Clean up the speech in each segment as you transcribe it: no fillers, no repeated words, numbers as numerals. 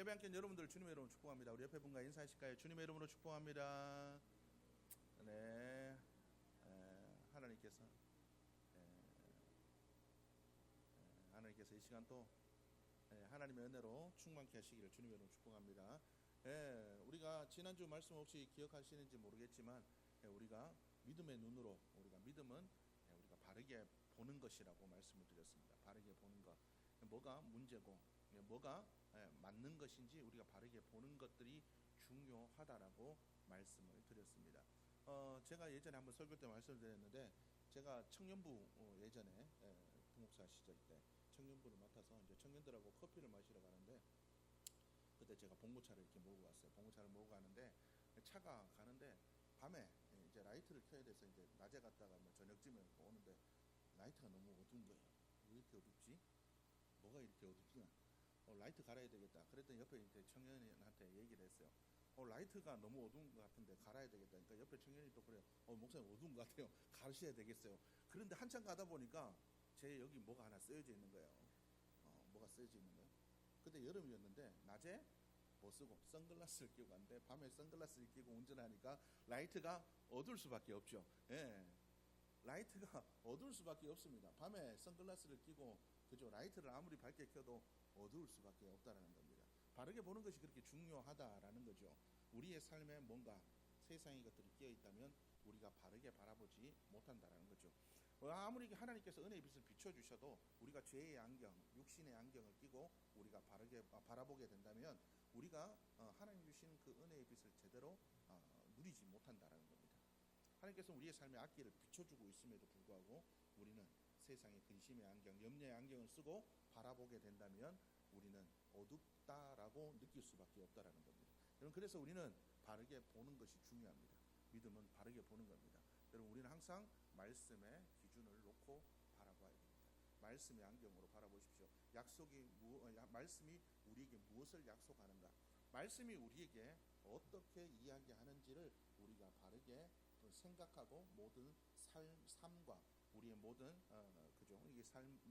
예배 함께 여러분들 주님의 이름으로 축복합니다. 우리 옆에 분과 인사하실까요? 주님의 이름으로 축복합니다. 네, 하나님께서 하나님께서 이 시간 또 하나님의 은혜로 충만케 하시기를 주님의 이름으로 축복합니다. 우리가 지난주 말씀 혹시 기억하시는지 모르겠지만 우리가 믿음의 눈으로 우리가 믿음은 우리가 바르게 보는 것이라고 말씀을 드렸습니다. 바르게 보는 것, 뭐가 문제고 뭐가 맞는 것인지 우리가 바르게 보는 것들이 중요하다라고 말씀을 드렸습니다. 제가 예전에 한번 설교 때 말씀드렸는데 제가 청년부 예전에 부목사 시절 때 청년부를 맡아서 이제 청년들하고 커피를 마시러 가는데 그때 제가 봉고차를 이렇게 몰고 갔어요. 봉고차를 몰고 가는데 차가 가는데 밤에 이제 라이트를 켜야 돼서 이제 낮에 갔다가 뭐 저녁쯤에 오는데 라이트가 너무 어두운 거예요. 왜 이렇게 어둡지? 뭐가 이렇게 어둡지? 라이트 갈아야 되겠다. 그랬더니 옆에 이제 청년한테 얘기를 했어요. 라이트가 너무 어두운 것 같은데 갈아야 되겠다. 그러니까 옆에 청년이 또 그래요. 목사님 어두운 것 같아요. 가르셔야 되겠어요. 그런데 한참 가다 보니까 제 여기 뭐가 하나 쓰여져 있는 거예요. 뭐가 쓰여져 있는 거예요. 그때 여름이었는데 낮에 뭐 쓰고 선글라스를 끼고 갔는데 밤에 선글라스를 끼고 운전하니까 라이트가 어두울 수밖에 없죠. 예. 라이트가 어두울 수밖에 없습니다. 밤에 선글라스를 끼고 그죠? 라이트를 아무리 밝게 켜도 어두울 수밖에 없다는 겁니다. 바르게 보는 것이 그렇게 중요하다라는 거죠. 우리의 삶에 뭔가 세상의 것들이 끼어 있다면 우리가 바르게 바라보지 못한다라는 거죠. 아무리 하나님께서 은혜의 빛을 비춰주셔도 우리가 죄의 안경, 육신의 안경을 끼고 우리가 바르게 바라보게 된다면 우리가 하나님 주신 그 은혜의 빛을 제대로 누리지 못한다라는 겁니다. 하나님께서 우리의 삶의 앞길을 비춰주고 있음에도 불구하고 우리는 세상의 근심의 안경, 염려의 안경을 쓰고 바라보게 된다면 우리는 어둡다라고 느낄 수밖에 없다라는 겁니다. 여러분, 그래서 우리는 바르게 보는 것이 중요합니다. 믿음은 바르게 보는 겁니다. 여러분, 우리는 항상 말씀의 기준을 놓고 바라봐야 됩니다. 말씀의 안경으로 바라보십시오. 말씀이 우리에게 무엇을 약속하는가? 말씀이 우리에게 어떻게 이야기하는지를 우리가 바르게 생각하고 모든 삶과 우리의 모든 그죠? 이게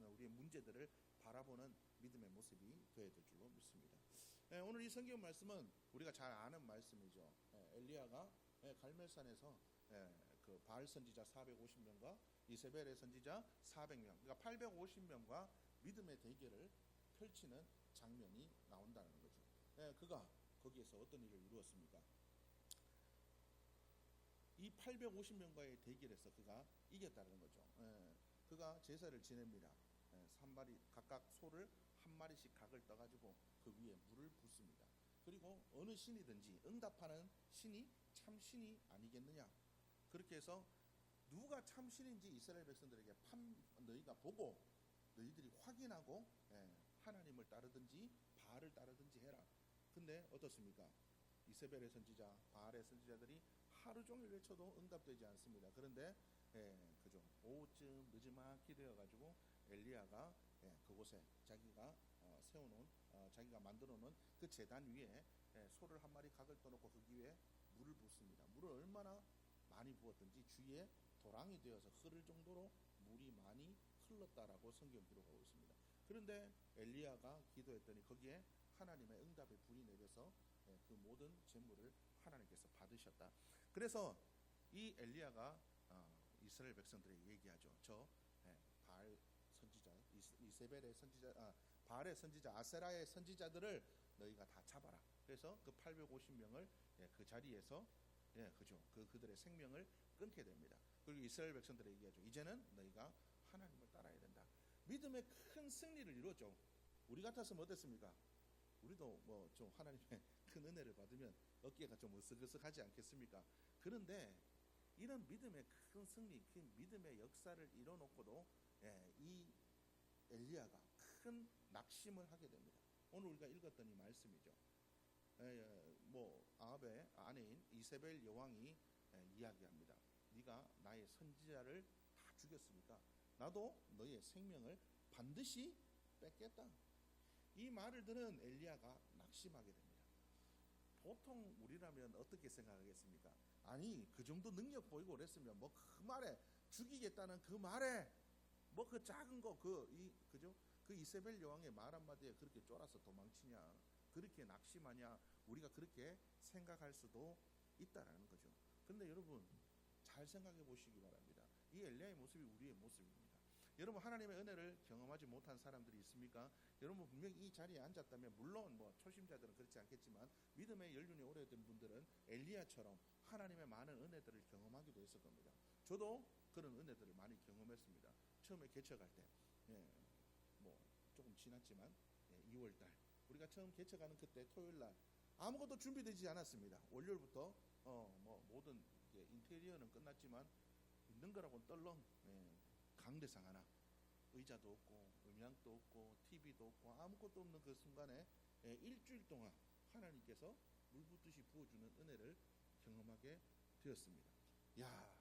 우리의 문제들을 바라보는 믿음의 모습이 되어야 될 줄로 믿습니다. 오늘 이 성경 말씀은 우리가 잘 아는 말씀이죠. 엘리야가 갈멜산에서 그 바알 선지자 450명과 이세벨의 선지자 400명, 그러니까 850명과 믿음의 대결을 펼치는 장면이 나온다는 거죠. 그가 거기에서 어떤 일을 이루었습니까? 이 850명과의 대결에서 그가 이겼다는 거죠. 그가 제사를 지냅니다. 3마리 각각 소를 한 마리씩 각을 떠가지고 그 위에 물을 붓습니다. 그리고 어느 신이든지 응답하는 신이 참 신이 아니겠느냐. 그렇게 해서 누가 참 신인지 이스라엘 백성들에게 너희가 보고 너희들이 확인하고 하나님을 따르든지 바알을 따르든지 해라. 근데 어떻습니까? 이세벨의 선지자, 바알의 선지자들이 하루 종일 외쳐도 응답되지 않습니다. 그런데 그죠? 오후쯤 늦지막히 되어가지고 엘리야가 그곳에 자기가 세워놓은 자기가 만들어놓은 그 제단 위에 소를 한 마리 각을 떠놓고 그 위에 물을 붓습니다. 물을 얼마나 많이 부었든지 주위에 도랑이 되어서 흐를 정도로 물이 많이 흘렀다라고 성경 기록하고 있습니다. 그런데 엘리야가 기도했더니 거기에 하나님의 응답의 불이 내려서 그 모든 재물을 하나님께서 받으셨다. 그래서 이 엘리야가 이스라엘 백성들에게 얘기하죠. 저 바알 선지자, 이세벨의 선지자, 바알의 선지자, 아세라의 선지자들을 너희가 다 잡아라. 그래서 그 850명을 그 자리에서 그죠? 그들의 생명을 끊게 됩니다. 그리고 이스라엘 백성들에게 얘기하죠. 이제는 너희가 하나님을 따라야 된다. 믿음의 큰 승리를 이루었죠. 우리 같았으면 어땠습니까? 우리도 뭐 좀 하나님의 큰 은혜를 받으면 어깨가 좀 으쓱으쓱하지 않겠습니까? 그런데 이런 믿음의 큰 승리, 그 믿음의 역사를 이뤄놓고도 이 엘리야가 큰 낙심을 하게 됩니다. 오늘 우리가 읽었던 이 말씀이죠. 뭐 아합의 아내인 이세벨 여왕이 이야기합니다. 네가 나의 선지자를 다 죽였으니까 나도 너의 생명을 반드시 뺏겠다. 이 말을 들은 엘리야가 낙심하게 됩니다. 보통 우리라면 어떻게 생각하겠습니까? 아니 그 정도 능력 보이고 그랬으면 뭐 그 말에 죽이겠다는 그 말에 뭐 그 작은 거 그죠? 그 이세벨 여왕의 말 한마디에 그렇게 쫄아서 도망치냐? 그렇게 낙심하냐, 우리가 그렇게 생각할 수도 있다라는 거죠. 그런데 여러분 잘 생각해 보시기 바랍니다. 이 엘리야의 모습이 우리의 모습입니다. 여러분 하나님의 은혜를 경험하지 못한 사람들이 있습니까? 여러분 분명히 이 자리에 앉았다면, 물론 뭐 초심자들은 그렇지 않겠지만 믿음의 연륜이 오래된 분들은 엘리야처럼 하나님의 많은 은혜들을 경험하기도 했을 겁니다. 저도 그런 은혜들을 많이 경험했습니다. 처음에 개척할 때, 뭐 조금 지났지만 2월달 우리가 처음 개척하는 그때 토요일날 아무것도 준비되지 않았습니다. 월요일부터 뭐 모든 인테리어는 끝났지만 있는 거라고는 떨렁 강대상 하나, 의자도 없고 음향도 없고 TV도 없고 아무것도 없는 그 순간에 일주일 동안 하나님께서 물붓듯이 부어주는 은혜를 경험하게 되었습니다. 야,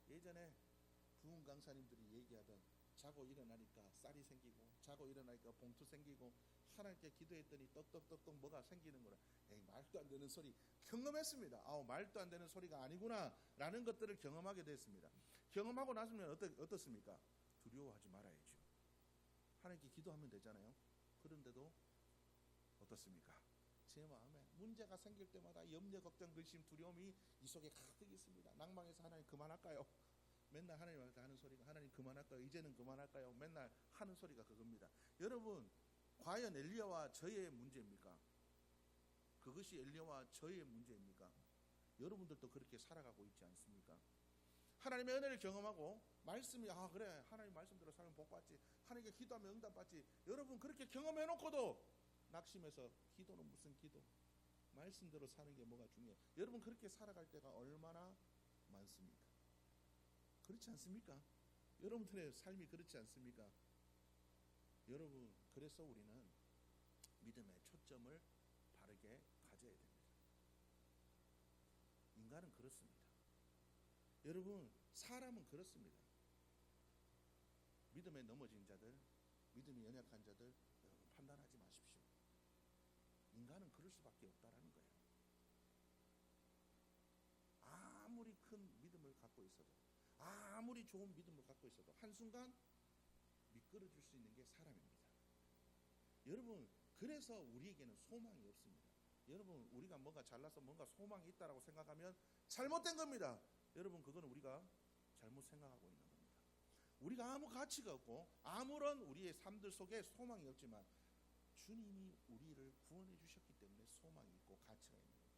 예전에 부흥 강사님들이 얘기하던 자고 일어나니까 쌀이 생기고 자고 일어나니까 봉투 생기고 하나님께 기도했더니 떡떡떡떡 뭐가 생기는 거라, 말도 안 되는 소리 경험했습니다. 말도 안 되는 소리가 아니구나 라는 것들을 경험하게 됐습니다. 경험하고 나서면 어떻습니까? 두려워하지 말아야죠. 하나님께 기도하면 되잖아요. 그런데도 어떻습니까? 제 마음에 문제가 생길 때마다 염려, 걱정, 근심, 두려움이 이 속에 가득 있습니다. 낭망해서 하나님 그만할까요? 맨날 하나님한테 하는 소리가 하나님 그만할까요? 이제는 그만할까요? 맨날 하는 소리가 그겁니다. 여러분 과연 엘리야와 저의 문제입니까? 그것이 엘리야와 저의 문제입니까? 여러분들도 그렇게 살아가고 있지 않습니까? 하나님의 은혜를 경험하고 말씀이 그래 하나님 말씀대로 살면 복받지, 하나님께 기도하면 응답받지, 여러분 그렇게 경험해놓고도 낙심해서 기도는 무슨 기도, 말씀대로 사는 게 뭐가 중요해. 여러분 그렇게 살아갈 때가 얼마나 많습니까? 그렇지 않습니까? 여러분들의 삶이 그렇지 않습니까? 여러분 그래서 우리는 믿음의 초점을 바르게 가져야 됩니다. 인간은 그렇습니다. 여러분 사람은 그렇습니다. 믿음에 넘어진 자들, 믿음이 연약한 자들, 여러분 판단하지 마십시오. 인간은 그럴 수밖에 없다라는 거예요. 아무리 큰 믿음을 갖고 있어도, 아무리 좋은 믿음을 갖고 있어도 한순간 미끄러질 수 있는 게 사람입니다. 여러분 그래서 우리에게는 소망이 없습니다. 여러분 우리가 뭔가 잘나서 뭔가 소망이 있다라고 생각하면 잘못된 겁니다. 여러분 그거는 우리가 잘못 생각하고 있는 겁니다. 우리가 아무 가치가 없고 아무런 우리의 삶들 속에 소망이 없지만 주님이 우리를 구원해 주셨기 때문에 소망이 있고 가치가 있는 겁니다.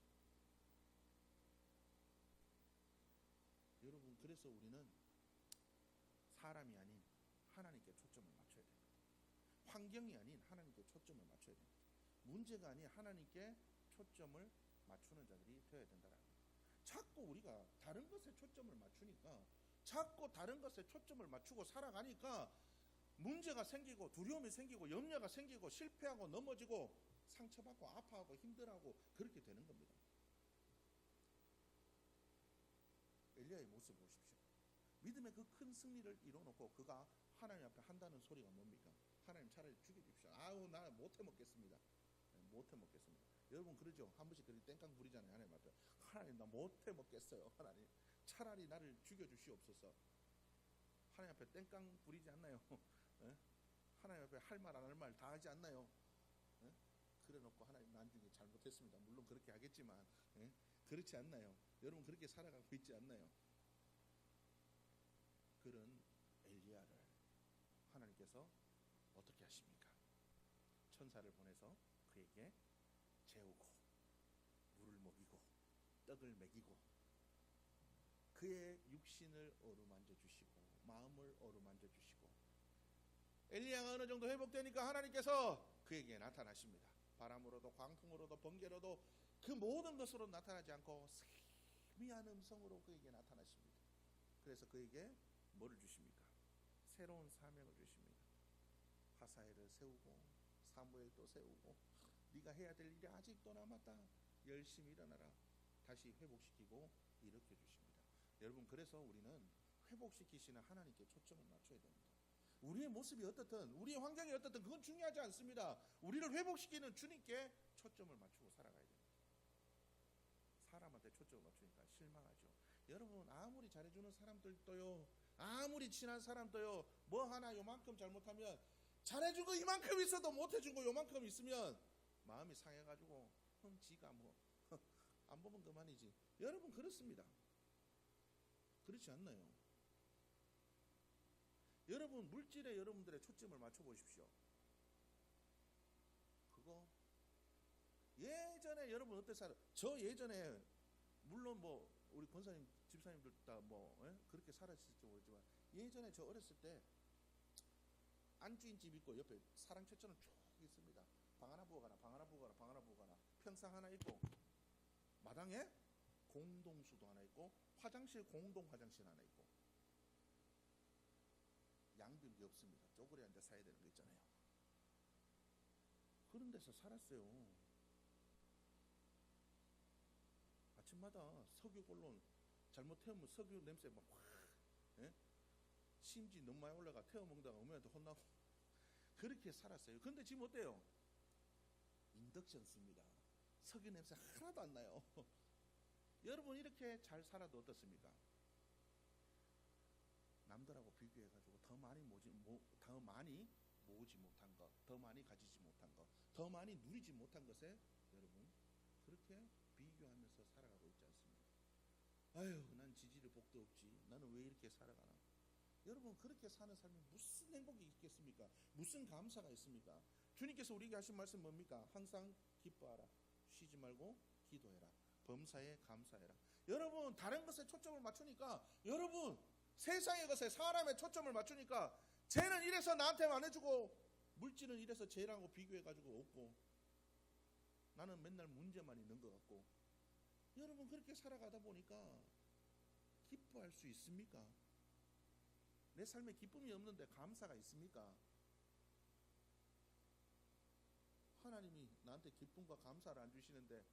여러분 그래서 우리는 사람이 아닌 하나님께 초점을 맞춰야 됩니다. 환경이 아닌 하나님께 초점을 맞춰야 됩니다. 문제가 아닌 하나님께 초점을 맞추는 자들이 되어야 된다는 거예요. 자꾸 우리가 다른 것에 초점을 맞추니까, 자꾸 다른 것에 초점을 맞추고 살아가니까 문제가 생기고 두려움이 생기고 염려가 생기고 실패하고 넘어지고 상처받고 아파하고 힘들어하고 그렇게 되는 겁니다. 엘리야의 모습 보십시오. 믿음의 그 큰 승리를 이뤄놓고 그가 하나님 앞에 한다는 소리가 뭡니까? 하나님 차라리 죽여주십시오. 나 못해 먹겠습니다. 못해 먹겠습니다. 여러분 그러죠? 한 번씩 그렇게 땡깡 부리잖아요. 하나님 앞에 하나님 나 못해 먹겠어요. 하나님 차라리 나를 죽여주시옵소서. 하나님 앞에 땡깡 부리지 않나요? 하나님 앞에 할 말 안 할 말 다 하지 않나요? 그래놓고 하나님 나중에 잘못했습니다. 물론 그렇게 하겠지만 그렇지 않나요? 여러분 그렇게 살아가고 있지 않나요? 그런 엘리야를 하나님께서 어떻게 하십니까? 천사를 보내서 그에게 재우고 물을 먹이고 떡을 먹이고 그의 육신을 어루만져 주시고 마음을 어루만져 주시고, 엘리야가 어느 정도 회복되니까 하나님께서 그에게 나타나십니다. 바람으로도 광풍으로도 번개로도 그 모든 것으로 나타나지 않고 세미한 음성으로 그에게 나타나십니다. 그래서 그에게 뭐를 주십니까? 새로운 사명을 주십니다. 하사엘을 세우고 사무엘도 세우고 네가 해야 될 일이 아직도 남았다. 열심히 일어나라. 다시 회복시키고 일으켜 주십니다. 여러분 그래서 우리는 회복시키시는 하나님께 초점을 맞춰야 됩니다. 우리의 모습이 어떻든 우리의 환경이 어떻든 그건 중요하지 않습니다. 우리를 회복시키는 주님께 초점을 맞추고 살아가야 됩니다. 사람한테 초점을 맞추니까 실망하죠. 여러분 아무리 잘해주는 사람들도요, 아무리 친한 사람도요, 뭐 하나 요만큼 잘못하면 잘해준 거 이만큼 있어도 못해준 거 요만큼 있으면 마음이 상해가지고 지가 뭐 안 보면 그만이지. 여러분 그렇습니다. 그렇지 않나요? 여러분 물질에 여러분들의 초점을 맞춰보십시오. 그거 예전에 여러분 어때 살아? 저 예전에 물론 뭐 우리 권사님 집사님들 다 뭐 그렇게 살았을지 모르지만 예전에 저 어렸을 때 안주인 집 있고 옆에 사랑채처럼 쭉 있습니다. 방 하나 부어가나 방 하나 부어가나 방 하나 부어가나 평상 하나 있고 마당에 공동수도 하나 있고 화장실 공동 화장실 하나 있고 양변기 없습니다. 쪼그려 앉아 사야 되는 거 있잖아요. 그런 데서 살았어요. 아침마다 석유 곤론 잘못 태우면 석유 냄새 막 확, 심지 너무 많이 올라가 태워 먹다가 어머니한테 혼나고 그렇게 살았어요. 근데 지금 어때요? 인덕션 씁니다. 석유 냄새 하나도 안 나요. 여러분 이렇게 잘 살아도 어떻습니까? 남들하고 비교해가지고 더 많이 모지 못한 것, 더 많이 가지지 못한 것, 더 많이 누리지 못한 것에 여러분 그렇게 비교하면서 살아가고 있지 않습니까? 아유, 난 지지리 복도 없지. 나는 왜 이렇게 살아가나? 여러분 그렇게 사는 삶이 무슨 행복이 있겠습니까? 무슨 감사가 있습니까? 주님께서 우리에게 하신 말씀 뭡니까? 항상 기뻐하라. 쉬지 말고 기도해라. 범사에 감사해라. 여러분 다른 것에 초점을 맞추니까 여러분 세상의 것에 사람의 초점을 맞추니까 쟤는 이래서 나한테만 안 해주고 물질은 이래서 쟤랑고 비교해가지고 없고 나는 맨날 문제만 있는 것 같고 여러분 그렇게 살아가다 보니까 기뻐할 수 있습니까? 내 삶에 기쁨이 없는데 감사가 있습니까? 하나님이 나한테 기쁨과 감사를 안 주시는데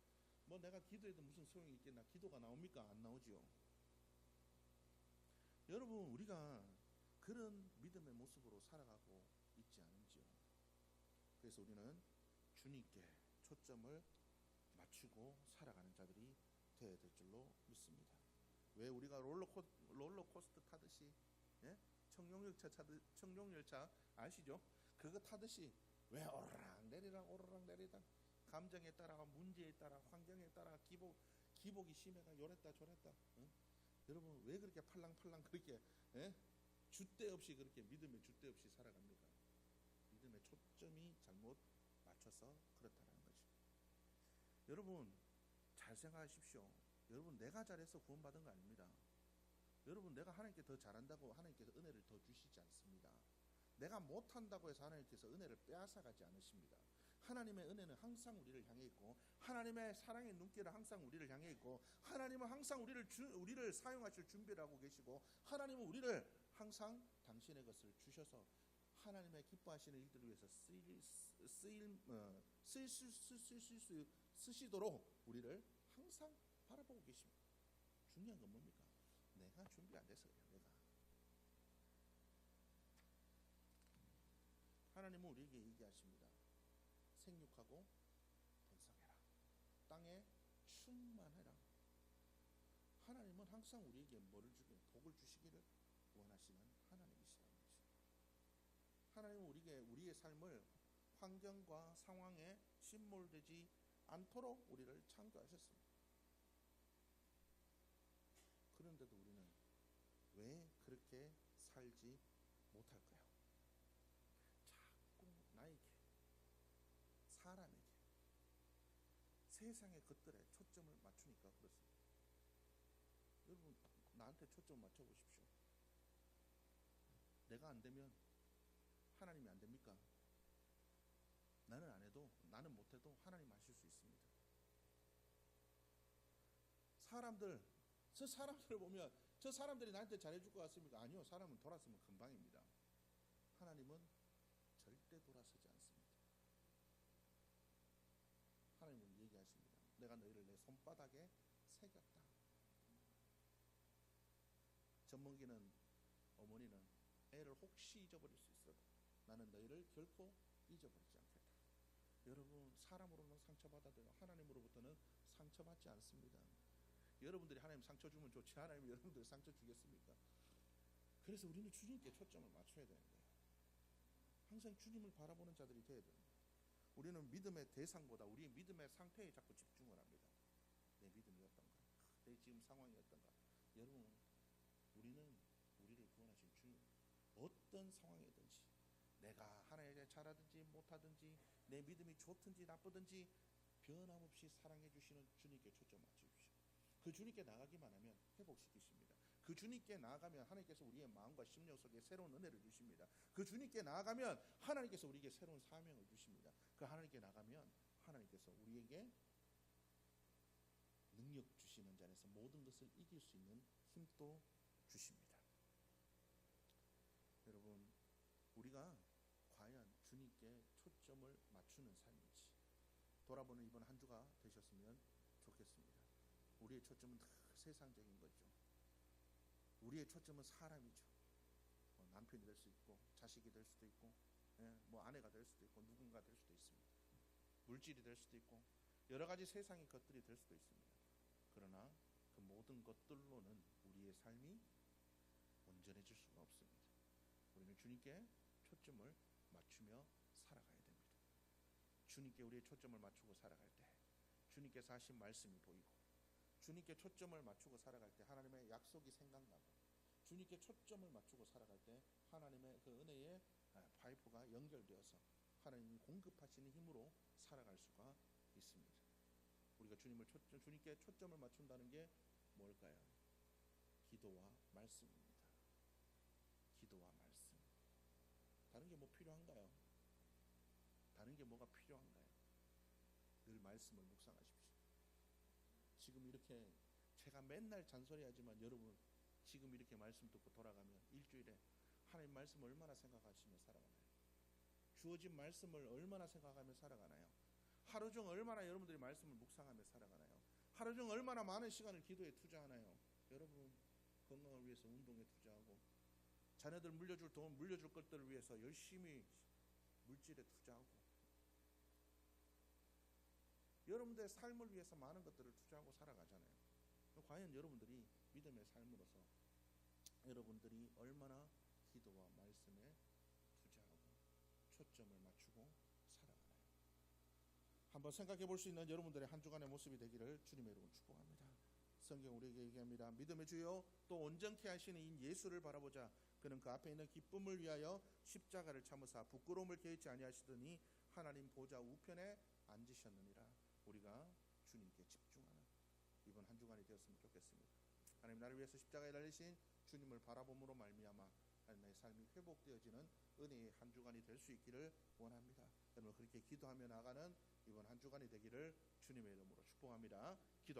뭐 내가 기도해도 무슨 소용이 있겠나? 기도가 나옵니까? 안 나오지요. 여러분 우리가 그런 믿음의 모습으로 살아가고 있지 않은지요. 그래서 우리는 주님께 초점을 맞추고 살아가는 자들이 되어야 될 줄로 믿습니다. 왜 우리가 롤러코스터 타듯이 청룡열차 아시죠? 그거 타듯이 왜 오르락 내리락 감정에 따라 문제에 따라 환경에 따라 기복이 심해가 요랬다 저랬다 여러분 왜 그렇게 팔랑팔랑 그렇게 줏대 없이 그렇게 믿음의 줏대 없이 살아갑니까? 믿음의 초점이 잘못 맞춰서 그렇다는 거죠. 여러분 잘 생각하십시오. 여러분 내가 잘해서 구원받은 거 아닙니다. 여러분 내가 하나님께 더 잘한다고 하나님께서 은혜를 더 주시지 않습니다. 내가 못한다고 해서 하나님께서 은혜를 빼앗아가지 않으십니다. 하나님의 은혜는 항상 우리를 향해 있고 하나님의 사랑의 눈길은 항상 우리를 향해 있고 하나님은 항상 우리를 사용하실 준비를 하고 계시고 하나님은 우리를 항상 당신의 것을 주셔서 하나님의 기뻐하시는 일들을 위해서 쓰시도록 우리를 항상 바라보고 계십니다. 중요한 건 뭡니까? 내가 준비 안 돼서 그래요. 하나님은 우리에게 얘기하십니다. 생육하고 번성해라. 땅에 충만해라. 하나님은 항상 우리에게 뭐를 주기를 복을 주시기를 원하시는 하나님이시라는 것입니다. 하나님은 우리의 삶을 환경과 상황에 침몰되지 않도록 우리를 창조하셨습니다. 그런데도 우리는 왜 그렇게 살지 못할까요? 자꾸 나에게, 사람에게, 세상의 것들에 초점을 맞추니까 그렇습니다. 여러분 나한테 초점 맞춰보십시오. 내가 안 되면 하나님이 안 됩니까? 나는 안 해도 나는 못해도 하나님 하실 수 있습니다. 저 사람들을 보면 저 사람들이 나한테 잘해줄 것 같습니까? 아니요. 사람은 돌아서면 금방입니다. 하나님은 절대 돌아서지 않습니다. 하나님은 얘기하십니다. 내가 너희를 내 손바닥에 새겼다. 젖먹이는 어머니는 애를 혹시 잊어버릴 수 있어도 나는 너희를 결코 잊어버리지 않겠다. 여러분 사람으로는 상처받아도 하나님으로부터는 상처받지 않습니다. 여러분들이 하나님 상처 주면 좋지 하나님이 여러분들 상처 주겠습니까? 그래서 우리는 주님께 초점을 맞춰야 되는 거예요. 항상 주님을 바라보는 자들이 되어야 됩니다. 우리는 믿음의 대상보다 우리의 믿음의 상태에 자꾸 집중을 합니다. 내 믿음이 어떤가? 내 지금 상황이 어떤가? 여러분, 우리는 우리를 구원하신 주님, 어떤 상황이든지 내가 하나님께 잘하든지 못하든지 내 믿음이 좋든지 나쁘든지 변함없이 사랑해 주시는 주님께 초점 맞추십시오. 그 주님께 나가기만 하면 회복시키십니다. 그 주님께 나아가면 하나님께서 우리의 마음과 심령 속에 새로운 은혜를 주십니다. 그 주님께 나아가면 하나님께서 우리에게 새로운 사명을 주십니다. 그 하나님께 나가면 하나님께서 우리에게 능력 주시는 자리에서 모든 것을 이길 수 있는 힘도 주십니다. 여러분, 우리가 과연 주님께 초점을 맞추는 삶인지 돌아보는 이번 한 주가 되셨으면 좋겠습니다. 우리의 초점은 다 세상적인 거죠. 우리의 초점은 사람이죠. 남편이 될 수 있고 자식이 될 수도 있고 뭐 아내가 될 수도 있고 누군가 될 수도 있습니다. 물질이 될 수도 있고 여러 가지 세상의 것들이 될 수도 있습니다. 그러나 그 모든 것들로는 우리의 삶이 온전해질 수가 없습니다. 우리는 주님께 초점을 맞추며 살아가야 됩니다. 주님께 우리의 초점을 맞추고 살아갈 때 주님께서 하신 말씀이 보이고 주님께 초점을 맞추고 살아갈 때 하나님의 약속이 생각나고 주님께 초점을 맞추고 살아갈 때 하나님의 그 은혜의 파이프가 연결되어서 하나님이 공급하시는 힘으로 살아갈 수가 있습니다. 우리가 주님께 초점을 맞춘다는 게 뭘까요? 기도와 말씀입니다. 기도와 말씀. 다른 게 뭐 필요한가요? 다른 게 뭐가 필요한가요? 늘 말씀을 묵상하십시오. 지금 이렇게 제가 맨날 잔소리하지만 여러분 지금 이렇게 말씀 듣고 돌아가면 일주일에 하나님 말씀 얼마나 생각하시며 살아가나요? 주어진 말씀을 얼마나 생각하며 살아가나요? 하루 중 얼마나 여러분들이 말씀을 묵상하며 살아가나요? 하루 중 얼마나 많은 시간을 기도에 투자하나요? 여러분 건강을 위해서 운동에 투자하고 자녀들 물려줄 돈, 물려줄 것들을 위해서 열심히 물질에 투자하고 여러분들의 삶을 위해서 많은 것들을 투자하고 살아가잖아요. 과연 여러분들이 믿음의 삶으로서 여러분들이 얼마나 기도와 말씀에 투자하고 초점을 맞추고 살아가나요? 한번 생각해 볼 수 있는 여러분들의 한 주간의 모습이 되기를 주님의 이름으로 축복합니다. 성경 우리에게 얘기합니다. 믿음의 주요 또 온전케 하시는 이 예수를 바라보자. 그는 그 앞에 있는 기쁨을 위하여 십자가를 참으사 부끄러움을 개의치 아니하시더니 하나님 보좌 우편에 앉으셨느니라. 우리가 주님께 집중하는 이번 한 주간이 되었으면 좋겠습니다. 하나님 나를 위해서 십자가에 달리신 주님을 바라봄으로 말미암아 나의 삶이 회복되어지는 은혜의 한 주간이 될 수 있기를 원합니다. 여러분 그렇게 기도하며 나가는 이번 한 주간이 되기를 주님의 이름으로 축복합니다.